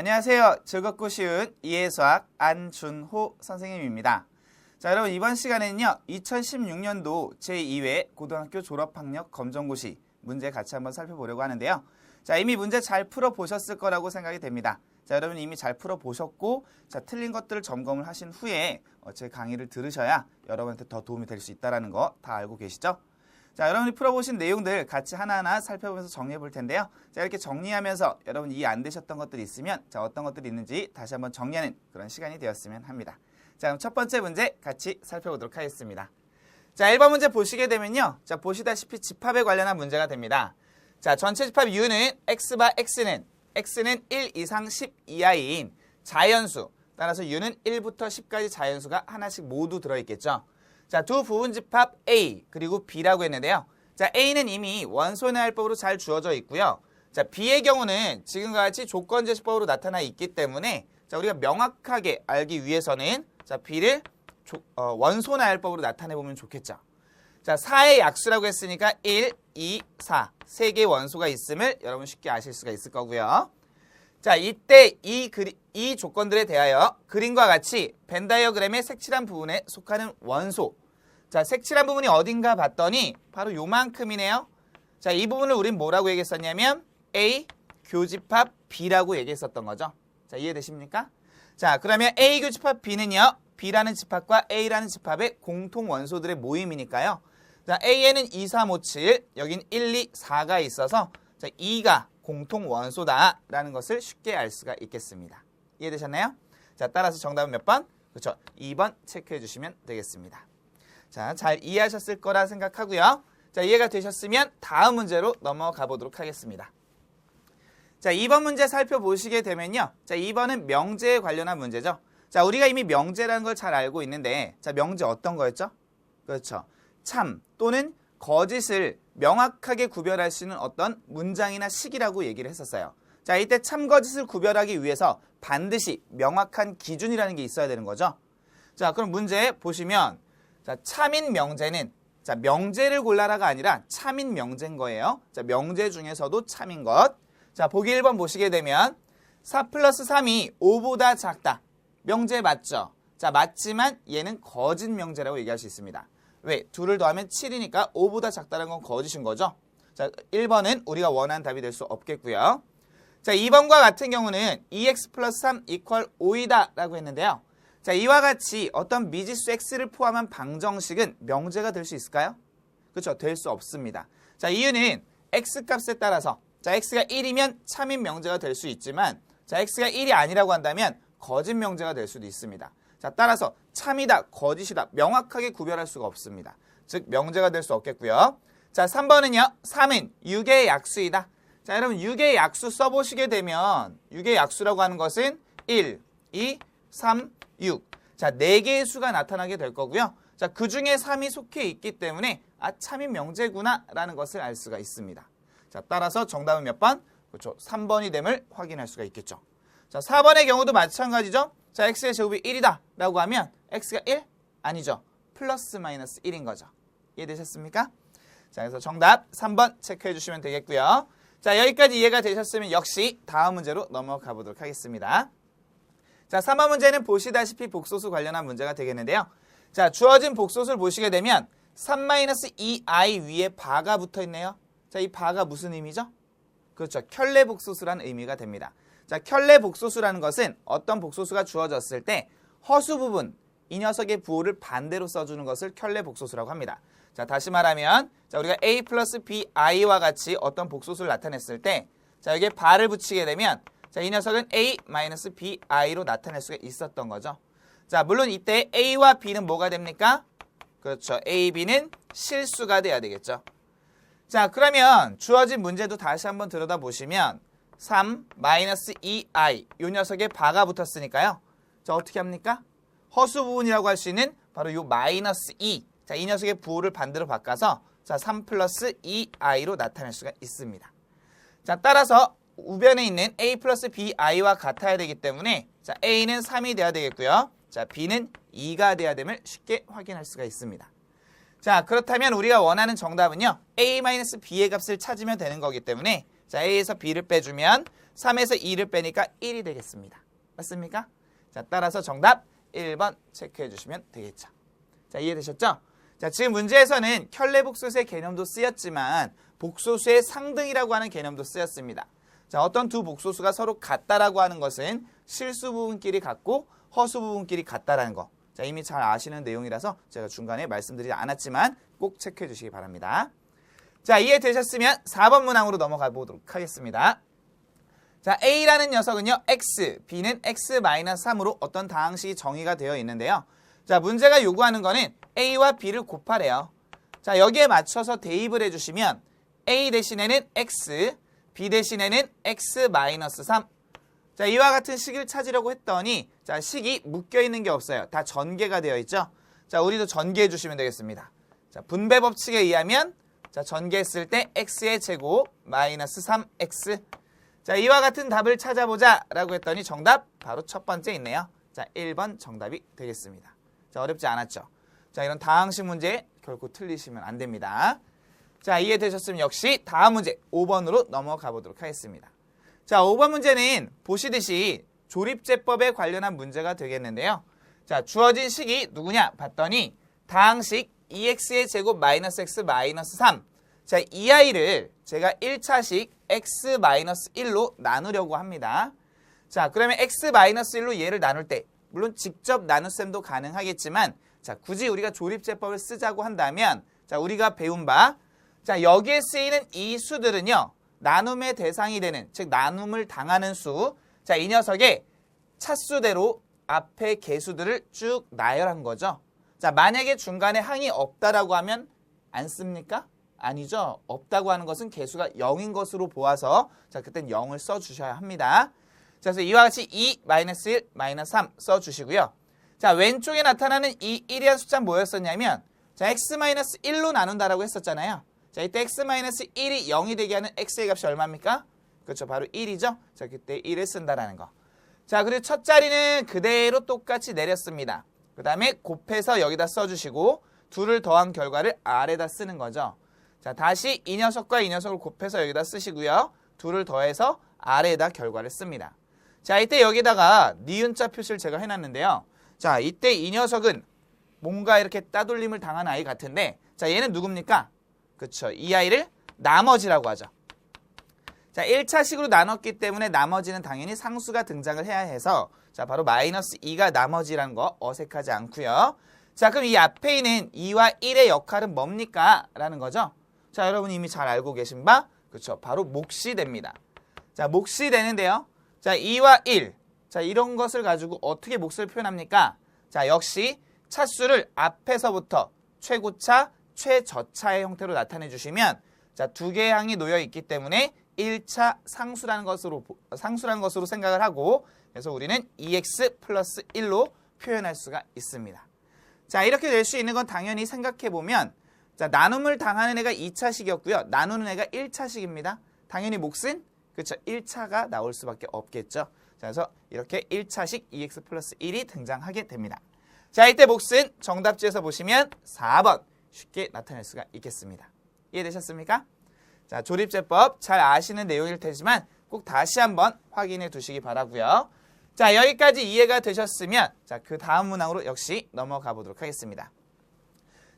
안녕하세요. 즐겁고 쉬운 이해수학 안준호 선생님입니다. 자, 여러분 이번 시간에는요. 2016년도 제2회 고등학교 졸업학력 검정고시 문제 같이 한번 살펴보려고 하는데요. 자, 이미 문제 잘 풀어보셨을 거라고 생각이 됩니다. 자, 여러분 이미 잘 풀어보셨고 자, 틀린 것들을 점검을 하신 후에 제 강의를 들으셔야 여러분한테 더 도움이 될 수 있다는 거 다 알고 계시죠? 자, 여러분이 풀어보신 내용들 같이 하나하나 살펴보면서 정리해 볼 텐데요. 자, 이렇게 정리하면서 여러분 이해 안 되셨던 것들이 있으면 자, 어떤 것들이 있는지 다시 한번 정리하는 그런 시간이 되었으면 합니다. 자, 그럼 첫 번째 문제 같이 살펴보도록 하겠습니다. 자, 1번 문제 보시게 되면요. 자, 보시다시피 집합에 관련한 문제가 됩니다. 자, 전체 집합 U는 X바 X는 1 이상 10 이하인 자연수. 따라서 U는 1부터 10까지 자연수가 하나씩 모두 들어있겠죠. 자, 두 부분집합 A 그리고 B라고 했는데요. 자, A는 이미 원소의 해법으로 잘 주어져 있고요. 자, B의 경우는 지금과 같이 조건제시법으로 나타나 있기 때문에 자, 우리가 명확하게 알기 위해서는 자, B를 원소의 해법으로 나타내 보면 좋겠죠. 자, 4의 약수라고 했으니까 1, 2, 4 세 개의 원소가 있음을 여러분 쉽게 아실 수가 있을 거고요. 자, 이때 이 조건들에 대하여 그림과 같이 벤 다이어그램의 색칠한 부분에 속하는 원소. 자, 색칠한 부분이 어딘가 봤더니 바로 요만큼이네요. 자, 이 부분을 우린 뭐라고 얘기했었냐면 A 교집합 B라고 얘기했었던 거죠. 자, 이해되십니까? 자, 그러면 A 교집합 B는요. B라는 집합과 A라는 집합의 공통 원소들의 모임이니까요. 자, A에는 2, 3, 5, 7, 여긴 1, 2, 4가 있어서 자, 2가 공통 원소다라는 것을 쉽게 알 수가 있겠습니다. 이해되셨나요? 자, 따라서 정답은 몇 번? 그렇죠. 2번 체크해 주시면 되겠습니다. 자, 잘 이해하셨을 거라 생각하고요. 자, 이해가 되셨으면 다음 문제로 넘어가 보도록 하겠습니다. 자, 2번 문제 살펴보시게 되면요. 자, 2번은 명제에 관련한 문제죠. 자, 우리가 이미 명제라는 걸 잘 알고 있는데 자, 명제 어떤 거였죠? 그렇죠. 참 또는 거짓을 명확하게 구별할 수 있는 어떤 문장이나 식이라고 얘기를 했었어요. 자, 이때 참 거짓을 구별하기 위해서 반드시 명확한 기준이라는 게 있어야 되는 거죠. 자, 그럼 문제 보시면 자, 참인 명제는 자, 명제를 골라라가 아니라 참인 명제인 거예요. 자, 명제 중에서도 참인 것. 자, 보기 1번 보시게 되면 4 플러스 3이 5보다 작다. 명제 맞죠? 자, 맞지만 얘는 거짓 명제라고 얘기할 수 있습니다. 왜? 2를 더하면 7이니까 5보다 작다는 건 거짓인 거죠. 자, 1번은 우리가 원하는 답이 될 수 없겠고요. 자, 2번과 같은 경우는 2x 플러스 3 이퀄 5이다 라고 했는데요. 자, 이와 같이 어떤 미지수 x를 포함한 방정식은 명제가 될 수 있을까요? 그렇죠. 될 수 없습니다. 자, 이유는 x값에 따라서 자, x가 1이면 참인 명제가 될 수 있지만 자, x가 1이 아니라고 한다면 거짓 명제가 될 수도 있습니다. 자, 따라서 참이다, 거짓이다 명확하게 구별할 수가 없습니다. 즉 명제가 될 수 없겠고요. 자, 3번은요. 3은 6의 약수이다. 자, 여러분 6의 약수 써보시게 되면 6의 약수라고 하는 것은 1, 2, 3, 6. 자, 4개의 수가 나타나게 될 거고요. 자, 그 중에 3이 속해 있기 때문에 아, 참인 명제구나 라는 것을 알 수가 있습니다. 자, 따라서 정답은 몇 번? 그렇죠. 3번이 됨을 확인할 수가 있겠죠. 자, 4번의 경우도 마찬가지죠. 자, x의 제곱이 1이다 라고 하면 x가 1? 아니죠. 플러스 마이너스 1인 거죠. 이해되셨습니까? 자, 그래서 정답 3번 체크해 주시면 되겠고요. 자, 여기까지 이해가 되셨으면 역시 다음 문제로 넘어가 보도록 하겠습니다. 자, 3번 문제는 보시다시피 복소수 관련한 문제가 되겠는데요. 자, 주어진 복소수를 보시게 되면 3-2i 위에 바가 붙어 있네요. 자, 이 바가 무슨 의미죠? 그렇죠. 켤레 복소수라는 의미가 됩니다. 자, 켤레 복소수라는 것은 어떤 복소수가 주어졌을 때 허수 부분, 이 녀석의 부호를 반대로 써주는 것을 켤레 복소수라고 합니다. 자, 다시 말하면 자, 우리가 a 플러스 bi와 같이 어떤 복소수를 나타냈을 때 자, 여기에 바를 붙이게 되면 자, 이 녀석은 a 마이너스 bi로 나타낼 수가 있었던 거죠. 자, 물론 이때 a와 b는 뭐가 됩니까? 그렇죠. a, b는 실수가 돼야 되겠죠. 자, 그러면 주어진 문제도 다시 한번 들여다보시면 3-2i 이 녀석에 바가 붙었으니까요. 자, 어떻게 합니까? 허수 부분이라고 할 수 있는 바로 요 마이너스 2. 자, 이 녀석의 부호를 반대로 바꿔서 자, 3 플러스 2i로 나타낼 수가 있습니다. 자, 따라서 우변에 있는 a 플러스 bi와 같아야 되기 때문에 자, a는 3이 돼야 되겠고요. 자, b는 2가 돼야 됨을 쉽게 확인할 수가 있습니다. 자, 그렇다면 우리가 원하는 정답은요. a-b의 값을 찾으면 되는 거기 때문에 자, a에서 b를 빼주면 3에서 2를 빼니까 1이 되겠습니다. 맞습니까? 자, 따라서 정답 1번 체크해 주시면 되겠죠. 자, 이해되셨죠? 자, 지금 문제에서는 켤레복소수의 개념도 쓰였지만 복소수의 상등이라고 하는 개념도 쓰였습니다. 자, 어떤 두 복소수가 서로 같다라고 하는 것은 실수 부분끼리 같고 허수 부분끼리 같다라는 거. 자, 이미 잘 아시는 내용이라서 제가 중간에 말씀드리지 않았지만 꼭 체크해 주시기 바랍니다. 자, 이해되셨으면 4번 문항으로 넘어가 보도록 하겠습니다. 자, A라는 녀석은요, X, B는 X-3으로 어떤 다항식이 정의가 되어 있는데요. 자, 문제가 요구하는 거는 A와 B를 곱하래요. 자, 여기에 맞춰서 대입을 해주시면 A 대신에는 X, B 대신에는 X-3. 자, 이와 같은 식을 찾으려고 했더니 자, 식이 묶여있는 게 없어요. 다 전개가 되어 있죠. 자, 우리도 전개해 주시면 되겠습니다. 자, 분배 법칙에 의하면 자, 전개했을 때 x의 제곱 마이너스 3x. 자, 이와 같은 답을 찾아보자 라고 했더니 정답 바로 첫 번째 있네요. 자, 1번 정답이 되겠습니다. 자, 어렵지 않았죠? 자, 이런 다항식 문제 결코 틀리시면 안 됩니다. 자, 이해되셨으면 역시 다음 문제 5번으로 넘어가 보도록 하겠습니다. 자, 5번 문제는 보시듯이 조립제법에 관련한 문제가 되겠는데요. 자, 주어진 식이 누구냐 봤더니 다항식 2x의 제곱 마이너스 x 마이너스 3. 자, 이 아이를 제가 1차식 x-1로 나누려고 합니다. 자, 그러면 x-1로 얘를 나눌 때 물론 직접 나눗셈도 가능하겠지만 자, 굳이 우리가 조립제법을 쓰자고 한다면 자, 우리가 배운 바 자, 여기에 쓰이는 이 수들은요. 나눔의 대상이 되는 즉 나눔을 당하는 수. 자, 이 녀석의 차수대로 앞에 개수들을 쭉 나열한 거죠. 자, 만약에 중간에 항이 없다라고 하면 안 씁니까? 아니죠. 없다고 하는 것은 개수가 0인 것으로 보아서 자, 그땐 0을 써주셔야 합니다. 자, 그래서 이와 같이 2, 마이너스 1, 마이너스 3 써주시고요. 자, 왼쪽에 나타나는 이 1이라는 숫자는 뭐였었냐면 자, x-1로 나눈다라고 했었잖아요. 자, 이때 x-1이 0이 되게 하는 x의 값이 얼마입니까? 그렇죠. 바로 1이죠. 자, 그때 1을 쓴다라는 거. 자, 그리고 첫 자리는 그대로 똑같이 내렸습니다. 그 다음에 곱해서 여기다 써주시고 둘을 더한 결과를 아래다 쓰는 거죠. 자, 다시 이 녀석과 이 녀석을 곱해서 여기다 쓰시고요. 둘을 더해서 아래에다 결과를 씁니다. 자, 이때 여기다가 니은자 표시를 제가 해놨는데요. 자, 이때 이 녀석은 뭔가 이렇게 따돌림을 당한 아이 같은데 자, 얘는 누굽니까? 그렇죠. 이 아이를 나머지라고 하죠. 자, 1차식으로 나눴기 때문에 나머지는 당연히 상수가 등장을 해야 해서 자, 바로 마이너스 2가 나머지라는 거 어색하지 않고요. 자, 그럼 이 앞에 있는 2와 1의 역할은 뭡니까? 라는 거죠. 자, 여러분 이미 잘 알고 계신 바 그렇죠. 바로 몫이 됩니다. 자, 몫이 되는데요. 자, 2와 1. 자, 이런 것을 가지고 어떻게 몫을 표현합니까? 자, 역시 차수를 앞에서부터 최고차, 최저차의 형태로 나타내 주시면 자, 두 개의 항이 놓여 있기 때문에 1차 상수라는 것으로 생각을 하고 그래서 우리는 2x 플러스 1로 표현할 수가 있습니다. 자, 이렇게 될 수 있는 건 당연히 생각해보면 자, 나눔을 당하는 애가 2차식이었고요. 나누는 애가 1차식입니다. 당연히 몫은 그렇죠. 1차가 나올 수밖에 없겠죠. 자, 그래서 이렇게 1차식 2x 플러스 1이 등장하게 됩니다. 자, 이때 몫은 정답지에서 보시면 4번 쉽게 나타낼 수가 있겠습니다. 이해되셨습니까? 자, 조립제법 잘 아시는 내용일 테지만 꼭 다시 한번 확인해 두시기 바라고요. 자, 여기까지 이해가 되셨으면 자, 그 다음 문항으로 역시 넘어가 보도록 하겠습니다.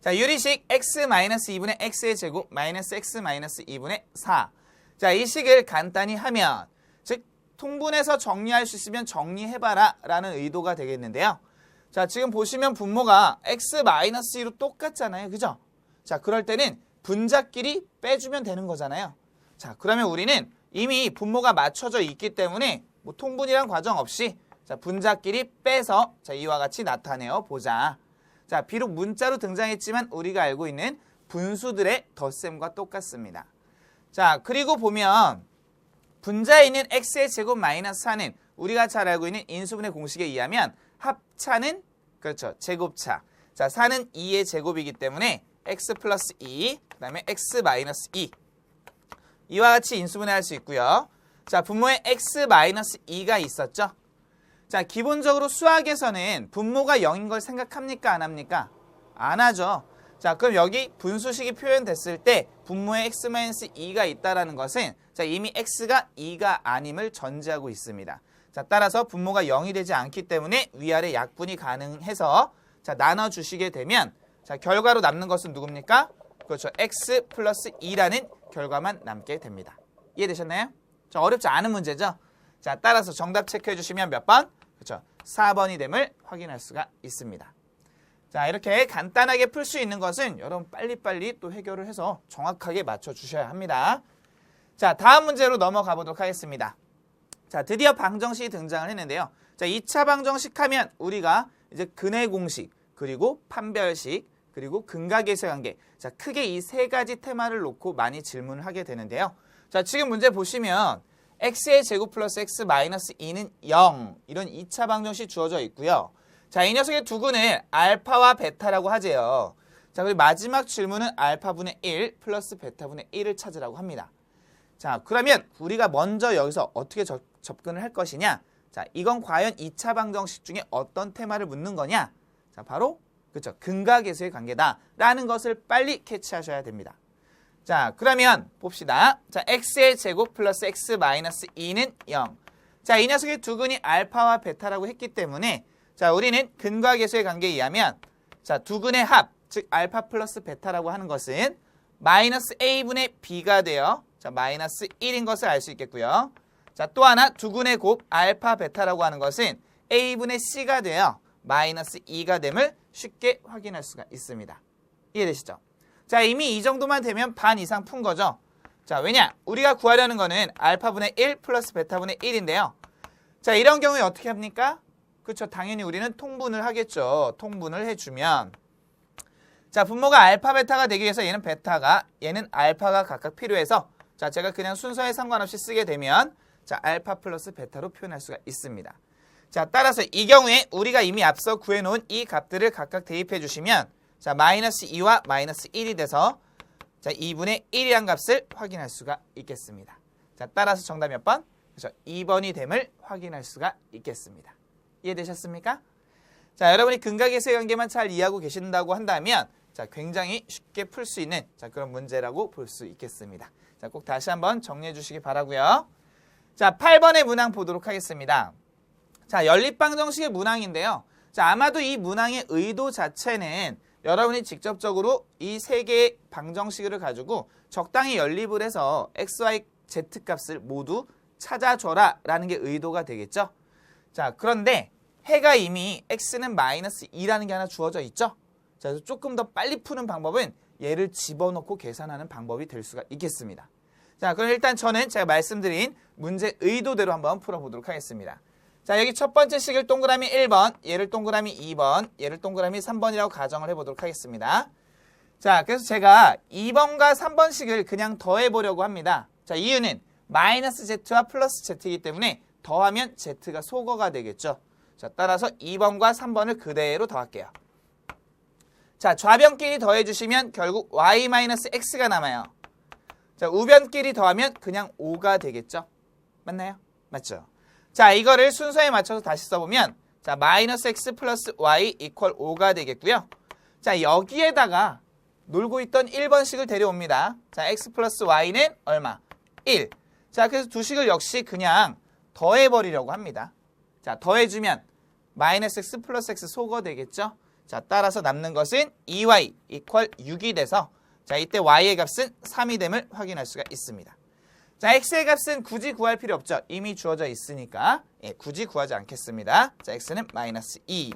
자, 유리식 x-2분의 x의 제곱 마이너스 x-2분의 4. 자, 이 식을 간단히 하면 즉 통분해서 정리할 수 있으면 정리해봐라 라는 의도가 되겠는데요. 자, 지금 보시면 분모가 x-2로 똑같잖아요. 그죠? 자, 그럴 때는 분자끼리 빼주면 되는 거잖아요. 자, 그러면 우리는 이미 분모가 맞춰져 있기 때문에 뭐 통분이란 과정 없이 자, 분자끼리 빼서 자, 이와 같이 나타내어 보자. 자, 비록 문자로 등장했지만 우리가 알고 있는 분수들의 덧셈과 똑같습니다. 자, 그리고 보면 분자에 있는 x의 제곱 마이너스 4는 우리가 잘 알고 있는 인수분해 공식에 의하면 합차는 그렇죠. 제곱차. 자, 4는 2의 제곱이기 때문에 x 플러스 2, 그 다음에 x 마이너스 2. 이와 같이 인수분해할 수 있고요. 자, 분모에 x 마이너스 2가 있었죠. 자, 기본적으로 수학에서는 분모가 0인 걸 생각합니까? 안 합니까? 안 하죠. 자, 그럼 여기 분수식이 표현됐을 때 분모에 x 마이너스 2가 있다는 것은 자, 이미 x가 2가 아님을 전제하고 있습니다. 자, 따라서 분모가 0이 되지 않기 때문에 위아래 약분이 가능해서 자, 나눠주시게 되면 자, 결과로 남는 것은 누굽니까? 그렇죠. x 플러스 2라는 결과만 남게 됩니다. 이해되셨나요? 자, 어렵지 않은 문제죠? 자, 따라서 정답 체크해 주시면 몇 번? 그렇죠. 4번이 됨을 확인할 수가 있습니다. 자, 이렇게 간단하게 풀 수 있는 것은 여러분 빨리빨리 또 해결을 해서 정확하게 맞춰주셔야 합니다. 자, 다음 문제로 넘어가 보도록 하겠습니다. 자, 드디어 방정식이 등장을 했는데요. 자, 2차 방정식 하면 우리가 이제 근의 공식, 그리고 판별식, 그리고 근각계수의 관계. 자, 크게 이 세 가지 테마를 놓고 많이 질문을 하게 되는데요. 자, 지금 문제 보시면 x의 제곱 플러스 x 마이너스 2는 0 이런 2차 방정식 주어져 있고요. 자, 이 녀석의 두근을 알파와 베타라고 하재요. 자, 그리고 마지막 질문은 알파분의 1 플러스 베타분의 1을 찾으라고 합니다. 자, 그러면 우리가 먼저 여기서 어떻게 접근을 할 것이냐? 자, 이건 과연 2차 방정식 중에 어떤 테마를 묻는 거냐? 자, 바로 그렇죠. 근각계수의 관계다라는 것을 빨리 캐치하셔야 됩니다. 자, 그러면 봅시다. 자, x의 제곱 플러스 x 마이너스 2는 0. 자, 이 녀석의 두근이 알파와 베타라고 했기 때문에 자, 우리는 근각계수의 관계에 의하면 자, 두근의 합, 즉 알파 플러스 베타라고 하는 것은 마이너스 a분의 b가 되어 자, 마이너스 1인 것을 알 수 있겠고요. 자, 또 하나 두근의 곱 알파 베타라고 하는 것은 a분의 c가 되어 마이너스 2가 됨을 쉽게 확인할 수가 있습니다. 이해되시죠? 자, 이미 이 정도만 되면 반 이상 푼 거죠. 자, 왜냐? 우리가 구하려는 거는 알파분의 1 플러스 베타분의 1인데요. 자, 이런 경우에 어떻게 합니까? 그렇죠. 당연히 우리는 통분을 하겠죠. 통분을 해주면 자, 분모가 알파 베타가 되기 위해서 얘는 베타가 얘는 알파가 각각 필요해서 자, 제가 그냥 순서에 상관없이 쓰게 되면 자, 알파 플러스 베타로 표현할 수가 있습니다. 자, 따라서 이 경우에 우리가 이미 앞서 구해놓은 이 값들을 각각 대입해 주시면 자, 마이너스 2와 마이너스 1이 돼서 자, 2분의 1이란 값을 확인할 수가 있겠습니다. 자, 따라서 정답 몇 번? 그렇죠. 2번이 됨을 확인할 수가 있겠습니다. 이해되셨습니까? 자, 여러분이 근각계수의 관계만 잘 이해하고 계신다고 한다면 자, 굉장히 쉽게 풀 수 있는 자, 그런 문제라고 볼 수 있겠습니다. 자, 꼭 다시 한번 정리해 주시기 바라고요. 자, 8번의 문항 보도록 하겠습니다. 자, 연립방정식의 문항인데요. 자, 아마도 이 문항의 의도 자체는 여러분이 직접적으로 이 세 개의 방정식을 가지고 적당히 연립을 해서 x, y, z 값을 모두 찾아줘라 라는 게 의도가 되겠죠. 자, 그런데 해가 이미 x는 마이너스 2라는 게 하나 주어져 있죠. 자, 그래서 조금 더 빨리 푸는 방법은 얘를 집어넣고 계산하는 방법이 될 수가 있겠습니다. 자, 그럼 일단 저는 제가 말씀드린 문제 의도대로 한번 풀어보도록 하겠습니다. 자, 여기 첫 번째 식을 동그라미 1번, 얘를 동그라미 2번, 얘를 동그라미 3번이라고 가정을 해보도록 하겠습니다. 자, 그래서 제가 2번과 3번식을 그냥 더해보려고 합니다. 자, 이유는 마이너스 z와 플러스 z이기 때문에 더하면 z가 소거가 되겠죠. 자, 따라서 2번과 3번을 그대로 더할게요. 자, 좌변끼리 더해주시면 결국 y-x가 남아요. 자, 우변끼리 더하면 그냥 5가 되겠죠. 맞나요? 맞죠? 자, 이거를 순서에 맞춰서 다시 써보면 자, 마이너스 x 플러스 y 이퀄 5가 되겠고요. 자, 여기에다가 놀고 있던 1번식을 데려옵니다. 자, x 플러스 y는 얼마? 1. 자, 그래서 두 식을 역시 그냥 더해버리려고 합니다. 자, 더해주면 마이너스 x 플러스 x 소거 되겠죠. 자, 따라서 남는 것은 2y 이퀄 6이 돼서 자, 이때 y의 값은 3이 됨을 확인할 수가 있습니다. 자, x의 값은 굳이 구할 필요 없죠. 이미 주어져 있으니까 예, 굳이 구하지 않겠습니다. 자, x는 마이너스 2.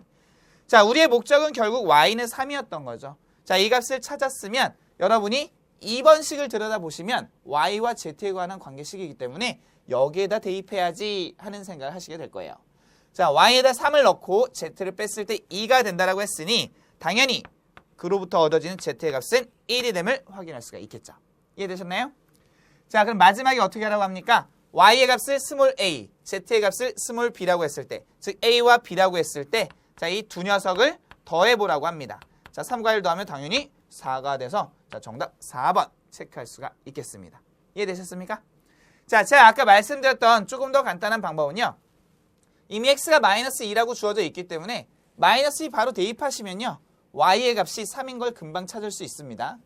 자, 우리의 목적은 결국 y는 3이었던 거죠. 자, 이 값을 찾았으면 여러분이 2번식을 들여다보시면 y와 z에 관한 관계식이기 때문에 여기에다 대입해야지 하는 생각을 하시게 될 거예요. 자, y에다 3을 넣고 z를 뺐을 때 2가 된다라고 했으니 당연히 그로부터 얻어지는 z의 값은 1이 됨을 확인할 수가 있겠죠. 이해되셨나요? 자, 그럼 마지막에 어떻게 하라고 합니까? y의 값을 스몰 a, z의 값을 스몰 b라고 했을 때, 즉 a와 b라고 했을 때, 자, 이 두 녀석을 더해보라고 합니다. 자, 3과 1 더하면 당연히 4가 돼서 자, 정답 4번 체크할 수가 있겠습니다. 이해되셨습니까? 자, 제가 아까 말씀드렸던 조금 더 간단한 방법은요. 이미 x가 마이너스 2라고 주어져 있기 때문에 마이너스 2 바로 대입하시면요. y의 값이 3인 걸 금방 찾을 수 있습니다.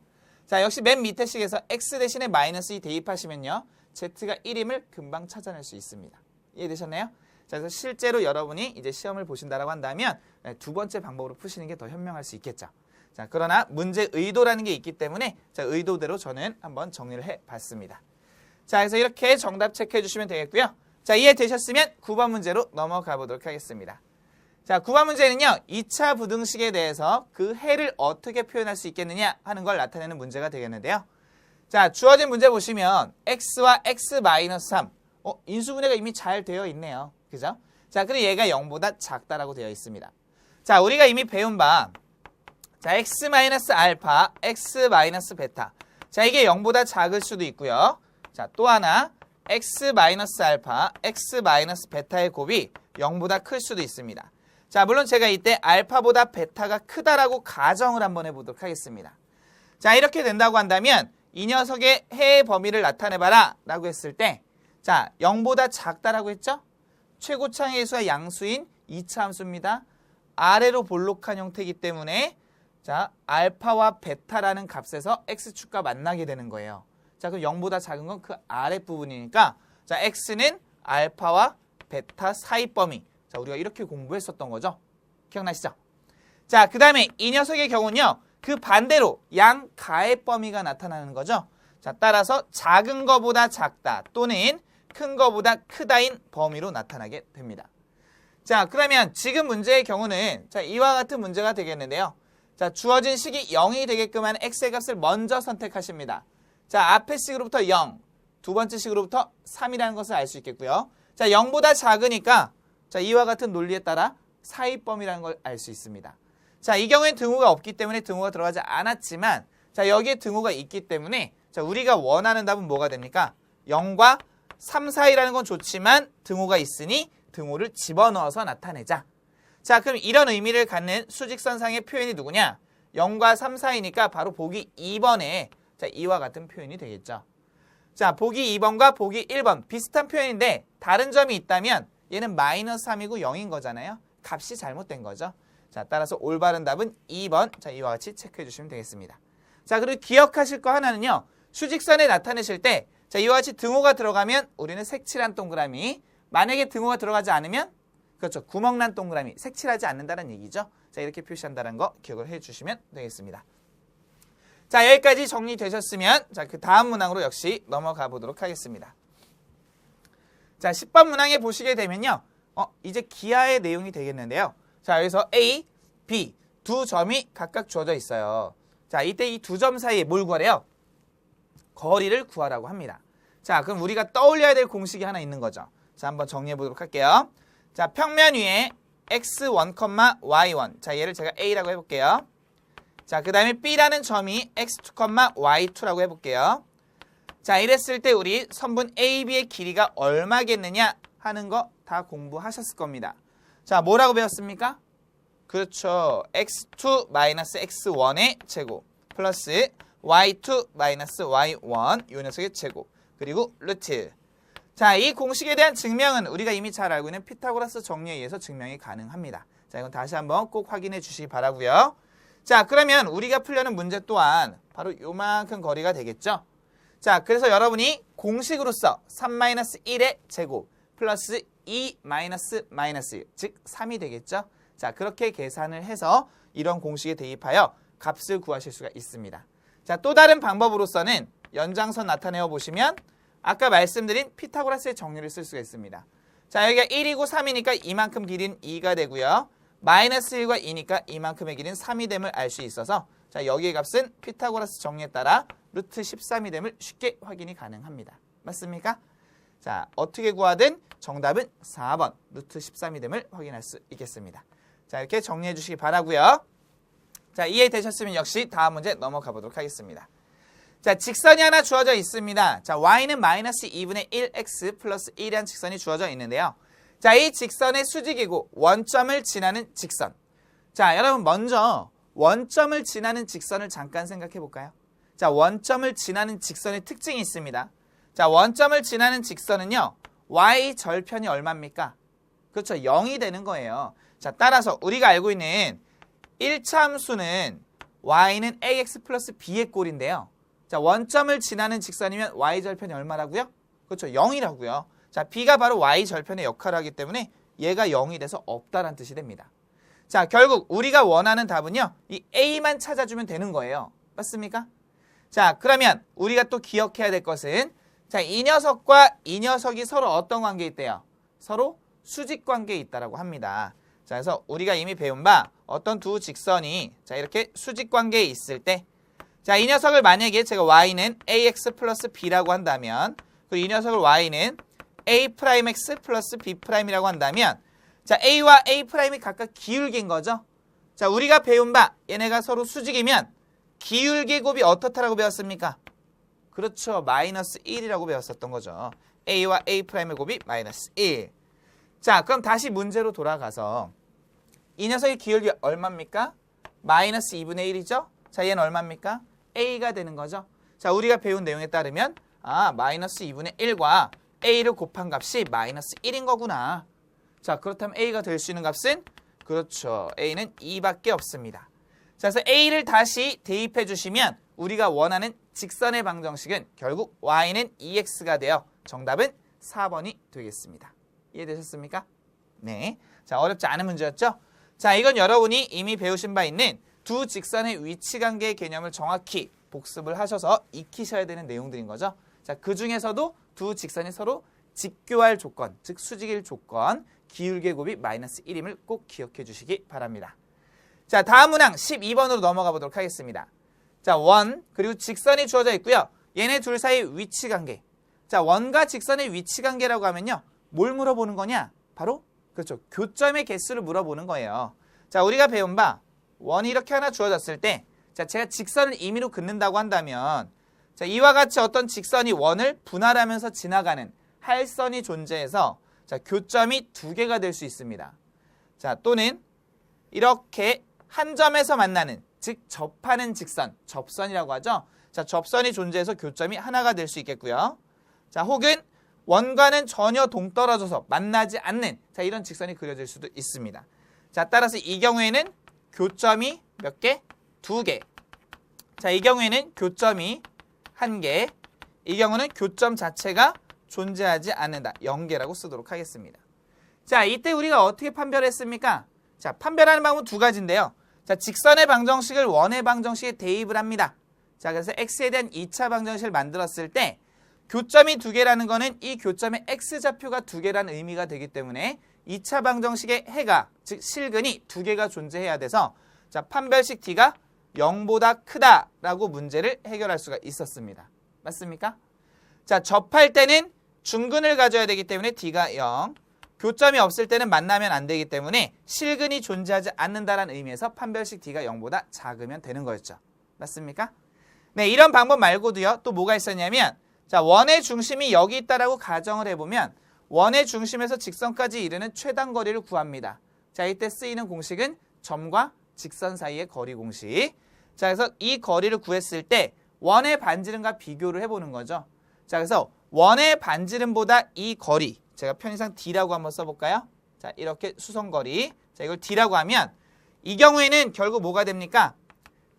자, 역시 맨 밑에 식에서 x 대신에 마이너스 2 대입하시면요. z가 1임을 금방 찾아낼 수 있습니다. 이해되셨나요? 자, 그래서 실제로 여러분이 이제 시험을 보신다라고 한다면 두 번째 방법으로 푸시는 게 더 현명할 수 있겠죠. 자, 그러나 문제 의도라는 게 있기 때문에 자, 의도대로 저는 한번 정리를 해봤습니다. 자, 그래서 이렇게 정답 체크해 주시면 되겠고요. 자, 이해되셨으면 9번 문제로 넘어가 보도록 하겠습니다. 자, 9번 문제는요. 2차 부등식에 대해서 그 해를 어떻게 표현할 수 있겠느냐 하는 걸 나타내는 문제가 되겠는데요. 자, 주어진 문제 보시면 x와 x-3 인수분해가 이미 잘 되어 있네요. 그죠? 자, 그리고 얘가 0보다 작다라고 되어 있습니다. 자, 우리가 이미 배운 바 자, x-알파, x-베타. 자, 이게 0보다 작을 수도 있고요. 자, 또 하나 x-알파, x-베타의 곱이 0보다 클 수도 있습니다. 자, 물론 제가 이때 알파보다 베타가 크다라고 가정을 한번 해보도록 하겠습니다. 자, 이렇게 된다고 한다면 이 녀석의 해의 범위를 나타내봐라 라고 했을 때 자, 0보다 작다라고 했죠? 최고차의 수가 양수인 2차 함수입니다. 아래로 볼록한 형태이기 때문에 자, 알파와 베타라는 값에서 x축과 만나게 되는 거예요. 자, 그럼 0보다 작은 건 그 아랫부분이니까 자, x는 알파와 베타 사이 범위. 자, 우리가 이렇게 공부했었던 거죠. 기억나시죠? 자, 그 다음에 이 녀석의 경우는요. 그 반대로 양가의 범위가 나타나는 거죠. 자, 따라서 작은 거보다 작다 또는 큰 거보다 크다인 범위로 나타나게 됩니다. 자, 그러면 지금 문제의 경우는 자, 이와 같은 문제가 되겠는데요. 자, 주어진 식이 0이 되게끔 하는 x의 값을 먼저 선택하십니다. 자, 앞의 식으로부터 0, 두 번째 식으로부터 3이라는 것을 알 수 있겠고요. 자, 0보다 작으니까 자, 이와 같은 논리에 따라 사이범위라는 걸 알 수 있습니다. 자, 이 경우엔 등호가 없기 때문에 등호가 들어가지 않았지만 자, 여기에 등호가 있기 때문에 자, 우리가 원하는 답은 뭐가 됩니까? 0과 3 사이라는 건 좋지만 등호가 있으니 등호를 집어넣어서 나타내자. 자, 그럼 이런 의미를 갖는 수직선상의 표현이 누구냐? 0과 3 사이니까 바로 보기 2번에 자, 이와 같은 표현이 되겠죠. 자, 보기 2번과 보기 1번 비슷한 표현인데 다른 점이 있다면 얘는 마이너스 3이고 0인 거잖아요. 값이 잘못된 거죠. 자, 따라서 올바른 답은 2번. 자, 이와 같이 체크해 주시면 되겠습니다. 자, 그리고 기억하실 거 하나는요. 수직선에 나타내실 때 자, 이와 같이 등호가 들어가면 우리는 색칠한 동그라미, 만약에 등호가 들어가지 않으면 그렇죠. 구멍난 동그라미, 색칠하지 않는다는 얘기죠. 자, 이렇게 표시한다는 거 기억을 해 주시면 되겠습니다. 자, 여기까지 정리되셨으면 자, 그 다음 문항으로 역시 넘어가 보도록 하겠습니다. 자, 10번 문항에 보시게 되면요. 이제 기하의 내용이 되겠는데요. 자, 여기서 A, B 두 점이 각각 주어져 있어요. 자, 이때 이 두 점 사이에 뭘 구하래요? 거리를 구하라고 합니다. 자, 그럼 우리가 떠올려야 될 공식이 하나 있는 거죠. 자, 한번 정리해 보도록 할게요. 자, 평면 위에 x1, y1. 자, 얘를 제가 A라고 해볼게요. 자, 그 다음에 B라는 점이 x2, y2라고 해볼게요. 자, 이랬을 때 우리 선분 AB의 길이가 얼마겠느냐 하는 거 다 공부하셨을 겁니다. 자, 뭐라고 배웠습니까? 그렇죠. x2-x1의 제곱 플러스 y2-y1 이 녀석의 제곱 그리고 루트. 자, 이 공식에 대한 증명은 우리가 이미 잘 알고 있는 피타고라스 정리에 의해서 증명이 가능합니다. 자, 이건 다시 한번 꼭 확인해 주시기 바라고요. 자, 그러면 우리가 풀려는 문제 또한 바로 요만큼 거리가 되겠죠. 자, 그래서 여러분이 공식으로서 3-1의 제곱 플러스 2 마이너스 즉 3이 되겠죠. 자, 그렇게 계산을 해서 이런 공식에 대입하여 값을 구하실 수가 있습니다. 자, 또 다른 방법으로서는 연장선 나타내어 보시면 아까 말씀드린 피타고라스의 정리를 쓸 수가 있습니다. 자, 여기가 1이고 3이니까 이만큼 길이는 2가 되고요. 마이너스 1과 2니까 이만큼의 길이는 3이 됨을 알 수 있어서 자, 여기의 값은 피타고라스 정리에 따라 루트 13이 됨을 쉽게 확인이 가능합니다. 맞습니까? 자, 어떻게 구하든 정답은 4번 루트 13이 됨을 확인할 수 있겠습니다. 자, 이렇게 정리해 주시기 바라고요. 자, 이해되셨으면 역시 다음 문제 넘어가 보도록 하겠습니다. 자, 직선이 하나 주어져 있습니다. 자, y는 마이너스 2분의 1x 플러스 1이라는 직선이 주어져 있는데요. 자, 이 직선의 수직이고 원점을 지나는 직선. 자, 여러분 먼저 원점을 지나는 직선을 잠깐 생각해 볼까요? 자, 원점을 지나는 직선의 특징이 있습니다. 자, 원점을 지나는 직선은요. y 절편이 얼마입니까? 그렇죠. 0이 되는 거예요. 자, 따라서 우리가 알고 있는 1차 함수는 y는 ax 플러스 b의 꼴인데요. 자, 원점을 지나는 직선이면 y 절편이 얼마라고요? 그렇죠. 0이라고요. 자, b가 바로 y 절편의 역할을 하기 때문에 얘가 0이 돼서 없다라는 뜻이 됩니다. 자, 결국 우리가 원하는 답은요. 이 a만 찾아주면 되는 거예요. 맞습니까? 자, 그러면 우리가 또 기억해야 될 것은 자, 이 녀석과 이 녀석이 서로 어떤 관계에 있대요? 서로 수직 관계에 있다라고 합니다. 자, 그래서 우리가 이미 배운 바 어떤 두 직선이 자, 이렇게 수직 관계에 있을 때 자, 이 녀석을 만약에 제가 y는 ax 플러스 b라고 한다면 그리고 이 녀석을 y는 a'x 플러스 b'이라고 한다면 자, a와 a'이 각각 기울기인 거죠. 자, 우리가 배운 바 얘네가 서로 수직이면 기울기 곱이 어떻다라고 배웠습니까? 그렇죠. 마이너스 1이라고 배웠었던 거죠. a와 a'의 곱이 마이너스 1. 자, 그럼 다시 문제로 돌아가서 이 녀석의 기울기 얼마입니까? 마이너스 2분의 1이죠. 자, 얘는 얼마입니까? a가 되는 거죠. 자, 우리가 배운 내용에 따르면 마이너스 2분의 1과 a를 곱한 값이 마이너스 1인 거구나. 자, 그렇다면 a가 될 수 있는 값은 그렇죠. a는 2밖에 없습니다. 자, 그래서 a를 다시 대입해 주시면 우리가 원하는 직선의 방정식은 결국 y는 2x가 되어 정답은 4번이 되겠습니다. 이해되셨습니까? 네. 자, 어렵지 않은 문제였죠? 자, 이건 여러분이 이미 배우신 바 있는 두 직선의 위치관계의 개념을 정확히 복습을 하셔서 익히셔야 되는 내용들인 거죠. 자, 그 중에서도 두 직선이 서로 직교할 조건, 즉 수직일 조건, 기울기 곱이 마이너스 1임을 꼭 기억해 주시기 바랍니다. 자, 다음 문항 12번으로 넘어가 보도록 하겠습니다. 자, 원 그리고 직선이 주어져 있고요. 얘네 둘 사이 위치관계. 자, 원과 직선의 위치관계라고 하면요. 뭘 물어보는 거냐? 바로 그렇죠. 교점의 개수를 물어보는 거예요. 자, 우리가 배운 바 원이 이렇게 하나 주어졌을 때 자, 제가 직선을 임의로 긋는다고 한다면 자, 이와 같이 어떤 직선이 원을 분할하면서 지나가는 할선이 존재해서 자, 교점이 두 개가 될 수 있습니다. 자, 또는 이렇게 한 점에서 만나는 즉 접하는 직선, 접선이라고 하죠. 자, 접선이 존재해서 교점이 하나가 될 수 있겠고요. 자, 혹은 원과는 전혀 동떨어져서 만나지 않는 자, 이런 직선이 그려질 수도 있습니다. 자, 따라서 이 경우에는 교점이 몇 개? 두 개. 자, 이 경우에는 교점이 한 개. 이 경우는 교점 자체가 존재하지 않는다. 0개라고 쓰도록 하겠습니다. 자, 이때 우리가 어떻게 판별했습니까? 자, 판별하는 방법은 두 가지인데요. 자, 직선의 방정식을 원의 방정식에 대입을 합니다. 자, 그래서 x에 대한 2차 방정식을 만들었을 때 교점이 두 개라는 거는 이 교점의 x좌표가 두 개라는 의미가 되기 때문에 2차 방정식의 해가, 즉 실근이 두 개가 존재해야 돼서 자, 판별식 t가 0보다 크다라고 문제를 해결할 수가 있었습니다. 맞습니까? 자, 접할 때는 중근을 가져야 되기 때문에 t가 0, 교점이 없을 때는 만나면 안 되기 때문에 실근이 존재하지 않는다라는 의미에서 판별식 t가 0보다 작으면 되는 거였죠. 맞습니까? 네, 이런 방법 말고도요. 또 뭐가 있었냐면 자, 원의 중심이 여기 있다라고 가정을 해보면 원의 중심에서 직선까지 이르는 최단 거리를 구합니다. 자, 이때 쓰이는 공식은 점과 직선 사이의 거리 공식. 자, 그래서 이 거리를 구했을 때 원의 반지름과 비교를 해보는 거죠. 자, 그래서 원의 반지름보다 이 거리, 제가 편의상 d라고 한번 써볼까요? 자, 이렇게 수성거리. 자, 이걸 d라고 하면 이 경우에는 결국 뭐가 됩니까?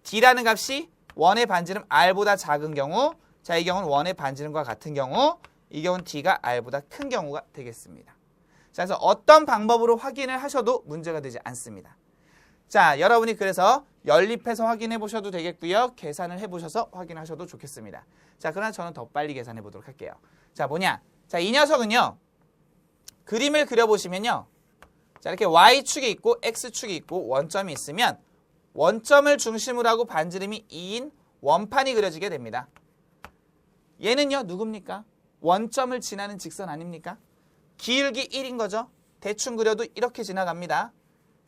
d라는 값이 원의 반지름 r보다 작은 경우, 자, 이 경우는 원의 반지름과 같은 경우, 이 경우는 d가 r보다 큰 경우가 되겠습니다. 자, 그래서 어떤 방법으로 확인을 하셔도 문제가 되지 않습니다. 자, 여러분이 그래서 연립해서 확인해 보셔도 되겠고요. 계산을 해보셔서 확인하셔도 좋겠습니다. 자, 그러나 저는 더 빨리 계산해 보도록 할게요. 자, 뭐냐? 자, 이 녀석은요. 그림을 그려보시면요. 자, 이렇게 y축이 있고 x축이 있고 원점이 있으면 원점을 중심으로 하고 반지름이 2인 원판이 그려지게 됩니다. 얘는요. 누굽니까? 원점을 지나는 직선 아닙니까? 기울기 1인 거죠. 대충 그려도 이렇게 지나갑니다.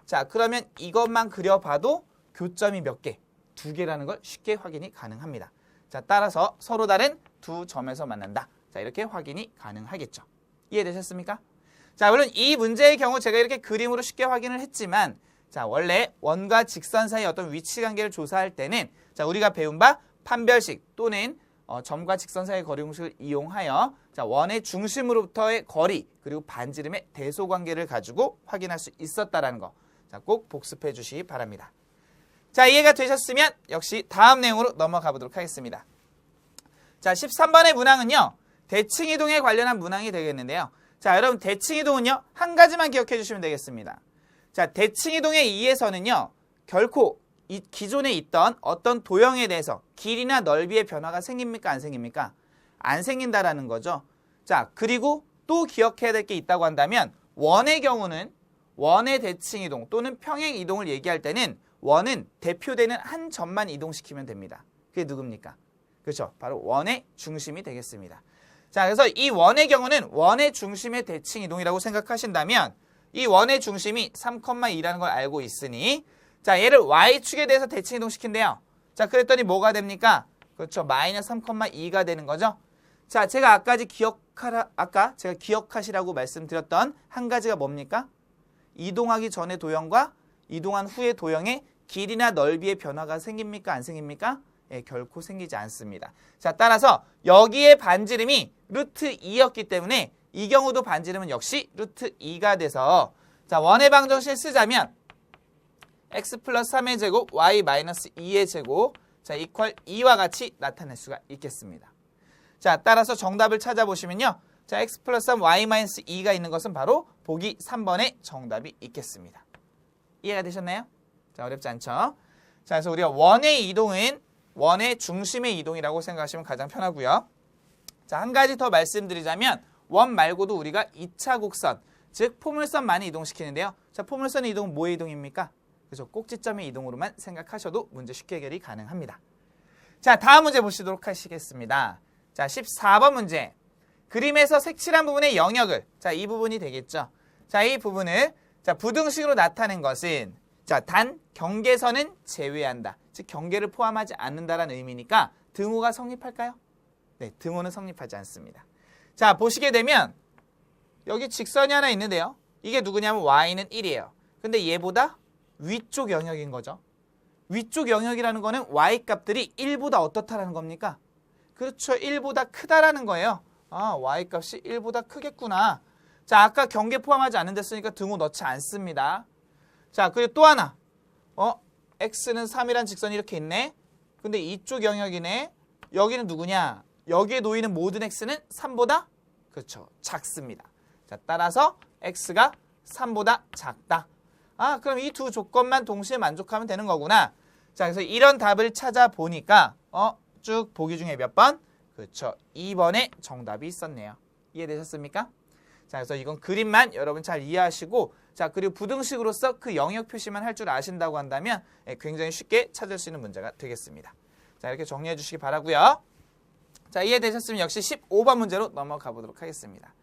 자, 그러면 이것만 그려봐도 교점이 몇 개? 두 개라는 걸 쉽게 확인이 가능합니다. 자, 따라서 서로 다른 두 점에서 만난다. 자, 이렇게 확인이 가능하겠죠. 이해되셨습니까? 자, 물론 이 문제의 경우 제가 이렇게 그림으로 쉽게 확인을 했지만 자, 원래 원과 직선 사이 어떤 위치관계를 조사할 때는 자, 우리가 배운 바 판별식 또는 점과 직선 사이의 거리 공식을 이용하여 자, 원의 중심으로부터의 거리 그리고 반지름의 대소관계를 가지고 확인할 수 있었다라는 거. 자, 꼭 복습해 주시기 바랍니다. 자, 이해가 되셨으면 역시 다음 내용으로 넘어가 보도록 하겠습니다. 자, 13번의 문항은요. 대칭이동에 관련한 문항이 되겠는데요. 자, 여러분 대칭이동은요. 한 가지만 기억해 주시면 되겠습니다. 자, 대칭이동의 2에서는요. 결코 이 기존에 있던 어떤 도형에 대해서 길이나 넓이의 변화가 생깁니까? 안 생깁니까? 안 생긴다라는 거죠. 자, 그리고 또 기억해야 될 게 있다고 한다면 원의 경우는 원의 대칭이동 또는 평행이동을 얘기할 때는 원은 대표되는 한 점만 이동시키면 됩니다. 그게 누굽니까? 그렇죠. 바로 원의 중심이 되겠습니다. 자, 그래서 이 원의 경우는 원의 중심의 대칭이동이라고 생각하신다면 이 원의 중심이 3,2라는 걸 알고 있으니 자, 얘를 y축에 대해서 대칭이동시킨대요. 자, 그랬더니 뭐가 됩니까? 그렇죠. 마이너스 3,2가 되는 거죠. 자, 제가 아까 제가 기억하시라고 말씀드렸던 한 가지가 뭡니까? 이동하기 전의 도형과 이동한 후의 도형의 길이나 넓이의 변화가 생깁니까? 안 생깁니까? 예, 결코 생기지 않습니다. 자, 따라서 여기에 반지름이 루트 2였기 때문에 이 경우도 반지름은 역시 루트 2가 돼서 자, 원의 방정식을 쓰자면 x 플러스 3의 제곱 y 마이너스 2의 제곱 자, 이퀄 2와 같이 나타낼 수가 있겠습니다. 자, 따라서 정답을 찾아보시면요. 자, x 플러스 3 y 마이너스 2가 있는 것은 바로 보기 3번의 정답이 있겠습니다. 이해가 되셨나요? 자, 어렵지 않죠? 자, 그래서 우리가 원의 이동은 원의 중심의 이동이라고 생각하시면 가장 편하고요. 자, 한 가지 더 말씀드리자면 원 말고도 우리가 2차 곡선, 즉 포물선만을 이동시키는데요. 자, 포물선의 이동은 뭐의 이동입니까? 그래서 꼭지점의 이동으로만 생각하셔도 문제 쉽게 해결이 가능합니다. 자, 다음 문제 보시도록 하시겠습니다. 자, 14번 문제. 그림에서 색칠한 부분의 영역을 자, 이 부분이 되겠죠. 자, 이 부분을 자, 부등식으로 나타낸 것은 자, 단 경계선은 제외한다. 즉 경계를 포함하지 않는다라는 의미니까 등호가 성립할까요? 네, 등호는 성립하지 않습니다. 자, 보시게 되면 여기 직선이 하나 있는데요. 이게 누구냐면 y는 1이에요. 근데 얘보다 위쪽 영역인 거죠. 위쪽 영역이라는 거는 y 값들이 1보다 어떻다라는 겁니까? 그렇죠. 1보다 크다라는 거예요. 아, y 값이 1보다 크겠구나. 자, 아까 경계 포함하지 않는 데 쓰니까 등호 넣지 않습니다. 자, 그리고 또 하나. x는 3이란 직선이 이렇게 있네. 근데 이쪽 영역이네. 여기는 누구냐? 여기에 놓이는 모든 x는 3보다 그렇죠. 작습니다. 자, 따라서 x가 3보다 작다. 아, 그럼 이 두 조건만 동시에 만족하면 되는 거구나. 자, 그래서 이런 답을 찾아보니까 쭉 보기 중에 몇 번? 그렇죠. 2번에 정답이 있었네요. 이해되셨습니까? 자, 그래서 이건 그림만 여러분 잘 이해하시고 자, 그리고 부등식으로서 그 영역 표시만 할 줄 아신다고 한다면 굉장히 쉽게 찾을 수 있는 문제가 되겠습니다. 자, 이렇게 정리해 주시기 바라고요. 자, 이해되셨으면 역시 15번 문제로 넘어가 보도록 하겠습니다.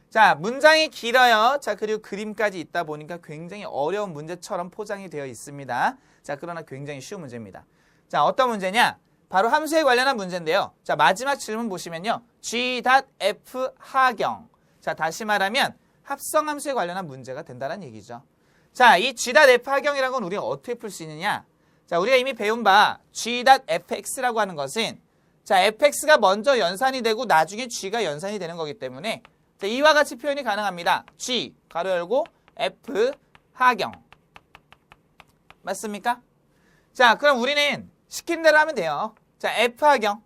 자, 문장이 길어요. 자, 그리고 그림까지 있다 보니까 굉장히 어려운 문제처럼 포장이 되어 있습니다. 자, 그러나 굉장히 쉬운 문제입니다. 자, 어떤 문제냐? 바로 함수에 관련한 문제인데요. 자, 마지막 질문 보시면요. G.F 하경. 자, 다시 말하면 합성함수에 관련한 문제가 된다는 얘기죠. 자, 이 G.F 하경이라는 건 우리가 어떻게 풀 수 있느냐? 자, 우리가 이미 배운 바 G.fx라고 하는 것은 자, fx가 먼저 연산이 되고 나중에 g가 연산이 되는 거기 때문에 자, 이와 같이 표현이 가능합니다. g 가로 열고 f 하경. 맞습니까? 자, 그럼 우리는 시킨 대로 하면 돼요. 자, f 하경.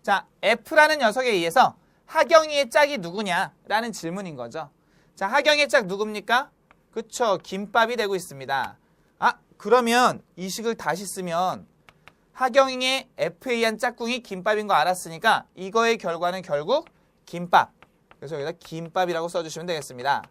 자, f라는 녀석에 의해서 하경이의 짝이 누구냐라는 질문인 거죠. 자, 하경의 짝 누굽니까? 그쵸, 김밥이 되고 있습니다. 아, 그러면 이 식을 다시 쓰면 하경의 f에 의한 짝꿍이 김밥인 거 알았으니까 이거의 결과는 결국 김밥. 그래서 여기다 김밥이라고 써주시면 되겠습니다.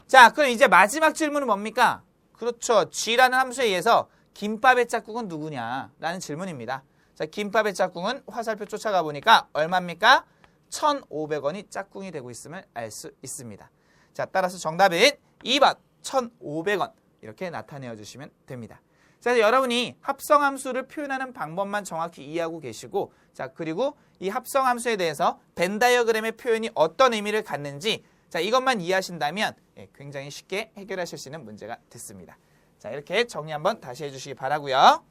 자, 그럼 이제 마지막 질문은 뭡니까? 그렇죠. g라는 함수에 의해서 김밥의 짝꿍은 누구냐라는 질문입니다. 자, 김밥의 짝꿍은 화살표 쫓아가 보니까 얼마입니까? 1,500원이 짝꿍이 되고 있음을 알 수 있습니다. 자, 따라서 정답은 2번 1,500원 이렇게 나타내어 주시면 됩니다. 자, 여러분이 합성함수를 표현하는 방법만 정확히 이해하고 계시고 자, 그리고 이 합성함수에 대해서 벤 다이어그램의 표현이 어떤 의미를 갖는지 자, 이것만 이해하신다면 굉장히 쉽게 해결하실 수 있는 문제가 됐습니다. 자, 이렇게 정리 한번 다시 해주시기 바라고요.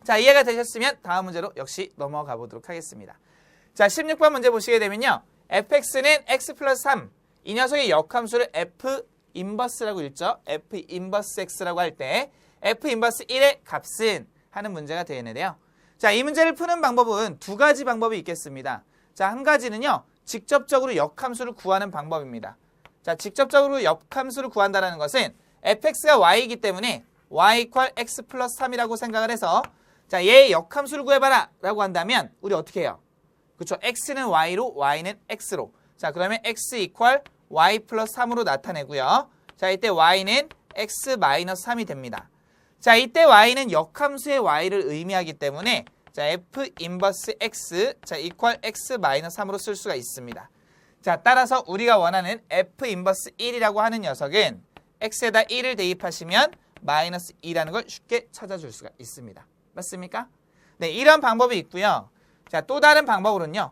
자, 이해가 되셨으면 다음 문제로 역시 넘어가 보도록 하겠습니다. 자, 16번 문제 보시게 되면요. fx는 x 플러스 3 이 녀석의 역함수를 f 인버스라고 읽죠. f 인버스 x라고 할 때 f 인버스 1의 값은 하는 문제가 되어 있는데요. 자, 이 문제를 푸는 방법은 두 가지 방법이 있겠습니다. 자, 한 가지는요. 직접적으로 역함수를 구하는 방법입니다. 자, 직접적으로 역함수를 구한다는 것은 fx가 y이기 때문에 y 이퀄 x 플러스 3이라고 생각을 해서 자, 얘의 역함수를 구해봐라 라고 한다면 우리 어떻게 해요? 그렇죠? x는 y로 y는 x로. 자, 그러면 x 이퀄 y 플러스 3으로 나타내고요. 자, 이때 y는 x 마이너스 3이 됩니다. 자, 이때 y는 역함수의 y를 의미하기 때문에 자, f 인버스 x 자, 이퀄 x 마이너스 3으로 쓸 수가 있습니다. 자, 따라서 우리가 원하는 f 인버스 1이라고 하는 녀석은 x에다 1을 대입하시면 마이너스 2라는 걸 쉽게 찾아줄 수가 있습니다. 맞습니까? 네, 이런 방법이 있고요. 자, 또 다른 방법으로는요.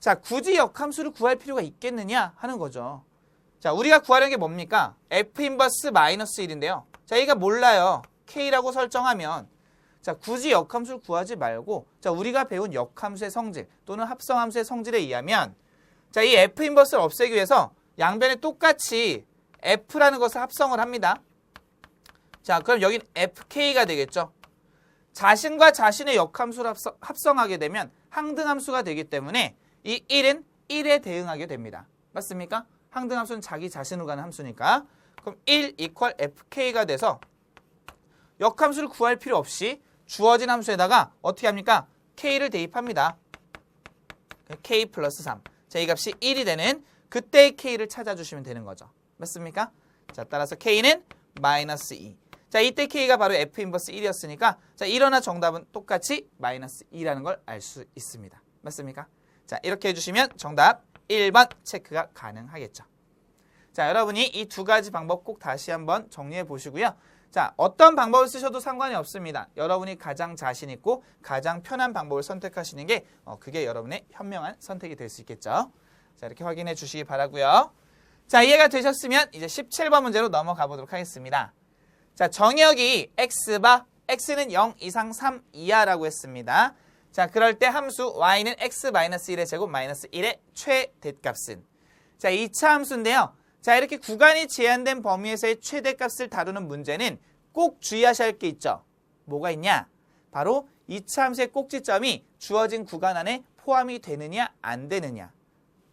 자, 굳이 역함수를 구할 필요가 있겠느냐 하는 거죠. 자, 우리가 구하려는 게 뭡니까? f 인버스 마이너스 1인데요. 자, 얘가 몰라요. k라고 설정하면 자, 굳이 역함수를 구하지 말고 자, 우리가 배운 역함수의 성질 또는 합성함수의 성질에 의하면 자, 이 f 인버스를 없애기 위해서 양변에 똑같이 f라는 것을 합성을 합니다. 자, 그럼 여긴 fk가 되겠죠. 자신과 자신의 역함수를 합성하게 되면 항등함수가 되기 때문에 이 1은 1에 대응하게 됩니다. 맞습니까? 항등함수는 자기 자신으로 가는 함수니까. 그럼 1 이퀄 fk가 돼서 역함수를 구할 필요 없이 주어진 함수에다가 어떻게 합니까? k를 대입합니다. k 플러스 3. 자, 이 값이 1이 되는 그때의 k를 찾아주시면 되는 거죠. 맞습니까? 자, 따라서 k는 마이너스 2. 자, 이때 k가 바로 f 인버스 1이었으니까 자, 일어나 정답은 똑같이 마이너스 2라는 걸 알 수 있습니다. 맞습니까? 자, 이렇게 해주시면 정답 1번 체크가 가능하겠죠. 자, 여러분이 이 두 가지 방법 꼭 다시 한번 정리해 보시고요. 자, 어떤 방법을 쓰셔도 상관이 없습니다. 여러분이 가장 자신 있고 가장 편한 방법을 선택하시는 게 그게 여러분의 현명한 선택이 될 수 있겠죠. 자, 이렇게 확인해 주시기 바라고요. 자, 이해가 되셨으면 이제 17번 문제로 넘어가 보도록 하겠습니다. 자, 정의역이 x바 x는 0 이상 3 이하라고 했습니다. 자, 그럴 때 함수 y는 x-1의 제곱 마이너스 1의 최대값은 자, 2차 함수인데요. 자, 이렇게 구간이 제한된 범위에서의 최대값을 다루는 문제는 꼭 주의하셔야 할 게 있죠. 뭐가 있냐? 바로 2차 함수의 꼭지점이 주어진 구간 안에 포함이 되느냐 안 되느냐.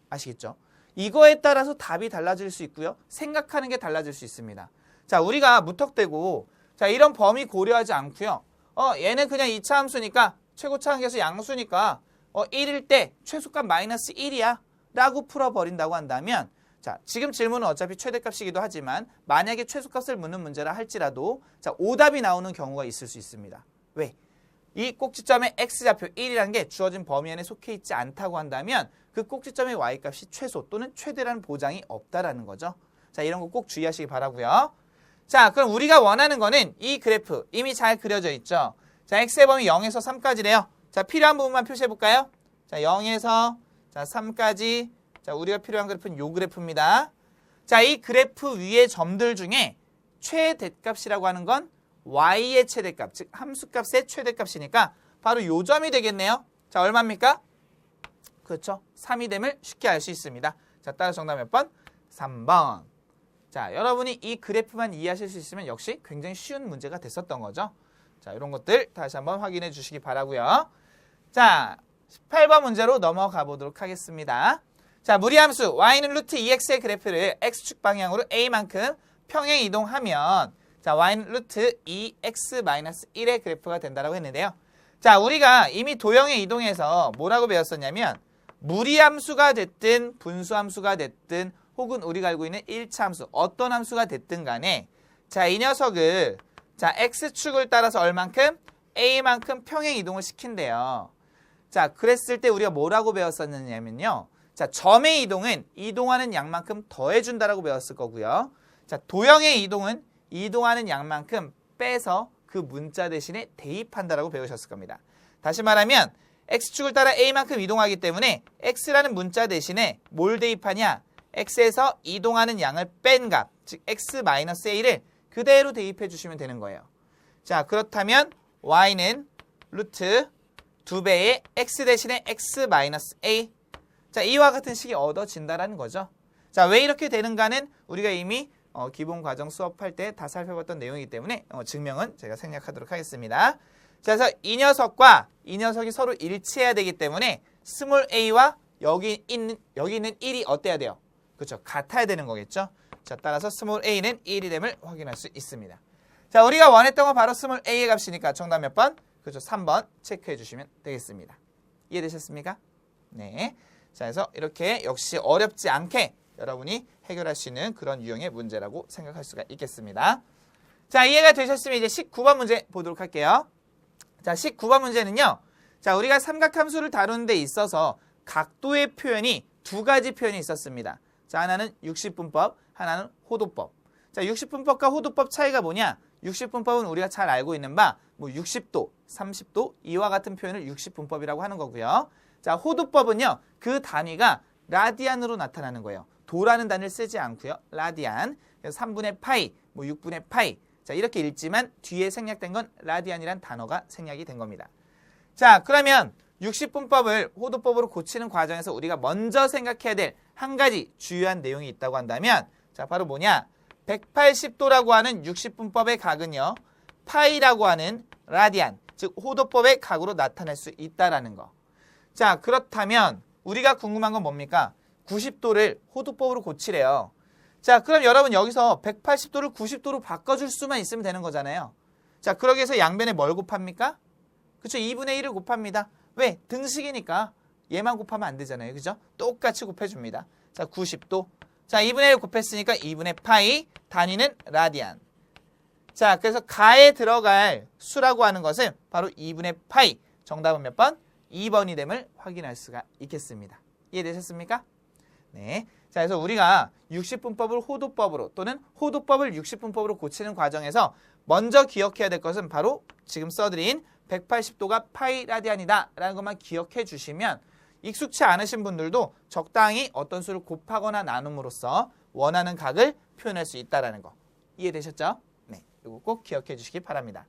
아시겠죠? 이거에 따라서 답이 달라질 수 있고요. 생각하는 게 달라질 수 있습니다. 자, 우리가 무턱대고 자, 이런 범위 고려하지 않고요. 얘는 그냥 2차 함수니까 최고차 한계수 양수니까 1일 때 최소값 마이너스 1이야 라고 풀어버린다고 한다면 자, 지금 질문은 어차피 최대값이기도 하지만 만약에 최소값을 묻는 문제라 할지라도 자, 오답이 나오는 경우가 있을 수 있습니다. 왜? 이 꼭지점의 x좌표 1이라는 게 주어진 범위 안에 속해 있지 않다고 한다면 그 꼭지점의 y값이 최소 또는 최대라는 보장이 없다라는 거죠. 자, 이런 거 꼭 주의하시기 바라고요. 자, 그럼 우리가 원하는 거는 이 그래프 이미 잘 그려져 있죠. 자, x의 범위 0에서 3까지래요. 자, 필요한 부분만 표시해 볼까요? 자, 0에서 자, 3까지. 자, 우리가 필요한 그래프는 요 그래프입니다. 자, 이 그래프 위의 점들 중에 최대값이라고 하는 건 y의 최대값, 즉 함수값의 최대값이니까 바로 요 점이 되겠네요. 자, 얼마입니까? 그렇죠. 3이 됨을 쉽게 알 수 있습니다. 자, 따라서 정답 몇 번? 3번. 자, 여러분이 이 그래프만 이해하실 수 있으면 역시 굉장히 쉬운 문제가 됐었던 거죠. 자, 이런 것들 다시 한번 확인해 주시기 바라고요. 자, 18번 문제로 넘어가 보도록 하겠습니다. 자, 무리함수 y는 루트 2x의 그래프를 x축 방향으로 a만큼 평행 이동하면 자, y는 루트 2x-1의 그래프가 된다고 했는데요. 자, 우리가 이미 도형의 이동에서 뭐라고 배웠었냐면 무리함수가 됐든 분수함수가 됐든 혹은 우리가 알고 있는 1차 함수 어떤 함수가 됐든 간에 자, 이 녀석을 자, x축을 따라서 얼만큼? a만큼 평행 이동을 시킨대요. 자, 그랬을 때 우리가 뭐라고 배웠었느냐면요. 자, 점의 이동은 이동하는 양만큼 더해준다라고 배웠을 거고요. 자, 도형의 이동은 이동하는 양만큼 빼서 그 문자 대신에 대입한다라고 배우셨을 겁니다. 다시 말하면 x축을 따라 a만큼 이동하기 때문에 x라는 문자 대신에 뭘 대입하냐? x에서 이동하는 양을 뺀 값, 즉 x-a를 그대로 대입해 주시면 되는 거예요. 자, 그렇다면 y는 루트 2배의 x 대신에 x-a. 자, 이와 같은 식이 얻어진다라는 거죠. 자, 왜 이렇게 되는가는 우리가 이미 기본 과정 수업할 때 다 살펴봤던 내용이기 때문에 증명은 제가 생략하도록 하겠습니다. 자, 그래서 이 녀석과 이 녀석이 서로 일치해야 되기 때문에 스몰 a와 여기 있는 1이 어때야 돼요? 그렇죠. 같아야 되는 거겠죠. 자, 따라서 스몰 a는 1이 됨을 확인할 수 있습니다. 자, 우리가 원했던 건 바로 스몰 a의 값이니까 정답 몇 번? 그렇죠. 3번 체크해 주시면 되겠습니다. 이해되셨습니까? 네. 자, 그래서 이렇게 역시 어렵지 않게 여러분이 해결할 수 있는 그런 유형의 문제라고 생각할 수가 있겠습니다. 자, 이해가 되셨으면 이제 19번 문제 보도록 할게요. 자, 19번 문제는요. 자, 우리가 삼각함수를 다루는 데 있어서 각도의 표현이 두 가지 표현이 있었습니다. 자, 하나는 60분법, 하나는 호도법. 자, 60분법과 호도법 차이가 뭐냐? 60분법은 우리가 잘 알고 있는 바, 뭐 60도, 30도, 이와 같은 표현을 60분법이라고 하는 거고요. 자, 호도법은요, 그 단위가 라디안으로 나타나는 거예요. 도라는 단위를 쓰지 않고요. 라디안. 그래서 3분의 파이, 뭐 6분의 파이. 자, 이렇게 읽지만 뒤에 생략된 건 라디안이란 단어가 생략이 된 겁니다. 자, 그러면 60분법을 호도법으로 고치는 과정에서 우리가 먼저 생각해야 될 한 가지 주요한 내용이 있다고 한다면, 자, 바로 뭐냐? 180도라고 하는 60분법의 각은요, 파이라고 하는 라디안, 즉 호도법의 각으로 나타낼 수 있다라는 거. 자, 그렇다면 우리가 궁금한 건 뭡니까? 90도를 호도법으로 고치래요. 자, 그럼 여러분 여기서 180도를 90도로 바꿔줄 수만 있으면 되는 거잖아요. 자, 그러기 위해서 양변에 뭘 곱합니까? 그쵸? 2분의 1을 곱합니다. 왜? 등식이니까 얘만 곱하면 안 되잖아요. 그죠? 똑같이 곱해줍니다. 자, 90도. 자, 2분의 1 곱했으니까 2분의 파이, 단위는 라디안. 자, 그래서 가에 들어갈 수라고 하는 것은 바로 2분의 파이. 정답은 몇 번? 2번이 됨을 확인할 수가 있겠습니다. 이해되셨습니까? 네. 자, 그래서 우리가 60분법을 호도법으로 또는 호도법을 60분법으로 고치는 과정에서 먼저 기억해야 될 것은 바로 지금 써드린 180도가 파이 라디안이다 라는 것만 기억해 주시면 익숙치 않으신 분들도 적당히 어떤 수를 곱하거나 나눔으로써 원하는 각을 표현할 수 있다는 거. 이해되셨죠? 네, 이거 꼭 기억해 주시기 바랍니다.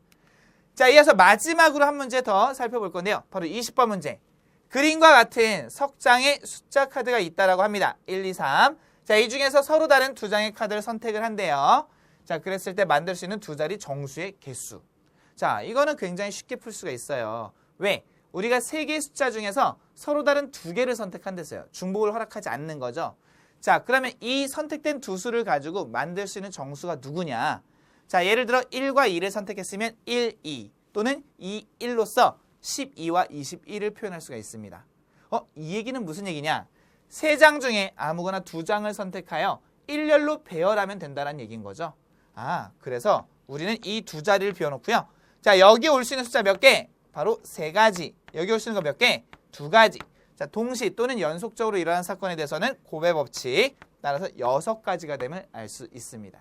자, 이어서 마지막으로 한 문제 더 살펴볼 건데요. 바로 20번 문제. 그림과 같은 석 장의 숫자 카드가 있다라고 합니다. 1, 2, 3. 자, 이 중에서 서로 다른 두 장의 카드를 선택을 한대요. 자, 그랬을 때 만들 수 있는 두 자리 정수의 개수. 자, 이거는 굉장히 쉽게 풀 수가 있어요. 왜? 우리가 세 개의 숫자 중에서 서로 다른 두 개를 선택한댔어요. 중복을 허락하지 않는 거죠. 자, 그러면 이 선택된 두 수를 가지고 만들 수 있는 정수가 누구냐? 자, 예를 들어 1과 2를 선택했으면 1, 2 또는 2, 1로서 12와 21을 표현할 수가 있습니다. 이 얘기는 무슨 얘기냐? 세 장 중에 아무거나 두 장을 선택하여 일렬로 배열하면 된다는 얘기인 거죠. 아, 그래서 우리는 이 두 자리를 비워놓고요. 자, 여기 올 수 있는 숫자 몇 개? 바로 세 가지. 여기 올 수 있는 거 몇 개? 두 가지. 자, 동시 또는 연속적으로 일어나는 사건에 대해서는 고배 법칙 따라서 6가지가 됨을 알 수 있습니다.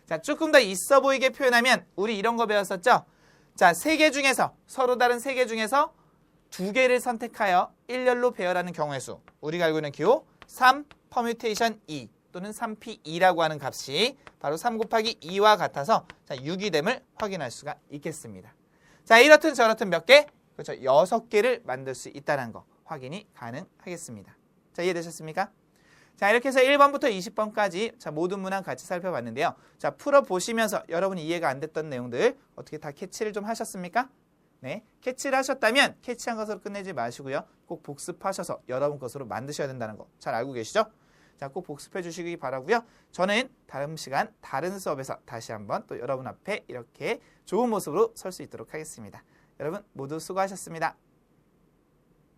자, 조금 더 있어 보이게 표현하면 우리 이런 거 배웠었죠? 자, 세 개 중에서 서로 다른 세 개 중에서 두 개를 선택하여 일렬로 배열하는 경우의 수. 우리가 알고 있는 기호 3 퍼뮤테이션 2 또는 3p2라고 하는 값이 바로 3 곱하기 2와 같아서 자, 6이 됨을 확인할 수가 있겠습니다. 자, 이렇든 저렇든 몇 개? 그렇죠. 6개를 만들 수 있다는 거 확인이 가능하겠습니다. 자, 이해되셨습니까? 자, 이렇게 해서 1번부터 20번까지 자, 모든 문항 같이 살펴봤는데요. 자, 풀어보시면서 여러분이 이해가 안 됐던 내용들 어떻게 다 캐치를 좀 하셨습니까? 네, 캐치를 하셨다면 캐치한 것으로 끝내지 마시고요. 꼭 복습하셔서 여러분 것으로 만드셔야 된다는 거 잘 알고 계시죠? 자, 꼭 복습해 주시기 바라고요. 저는 다음 시간 다른 수업에서 다시 한번 또 여러분 앞에 이렇게 좋은 모습으로 설 수 있도록 하겠습니다. 여러분 모두 수고하셨습니다.